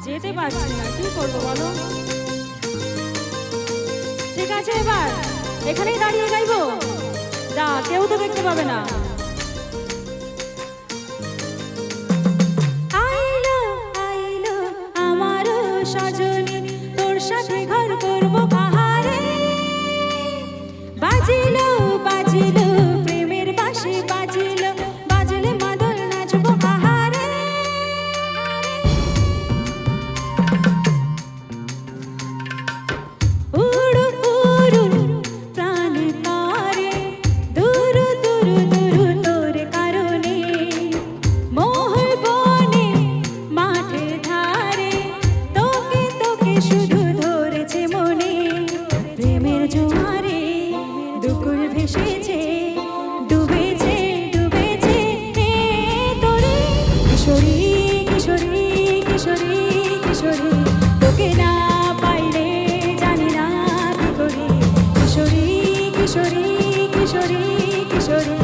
যেতে পারছি না, কি করবো বলো? ঠিক আছে, এবার এখানেই দাঁড়িয়ে গাইবো। যা, কেউ তো দেখতে পাবে না। আইলো আইলো আমার সজনী, তোর সাথে ঘর করবো পাহাড়ে। বাজিলো বাজিলো প্রেমের বাঁশি, বাজিলো বাজলে মাদল নাচবো পাহাড়ে। উড়ু উড়ু প্রাণ তারে, দূর দূর দূর তোর কারণে। মহল বনে মাঠে ধারে, তোকে তোকে শুধু ধরেছে মনে। প্রেমের জোয়ারে দুকুল ভেসেছে, ডুবেছে ডুবেছে তোরে। কিশোরী কিশোরী কিশোরী কিশোরী, তোকে না পাইলে জানি না কি করি। কিশোরী কিশোরী কিশোরী কিশোরী।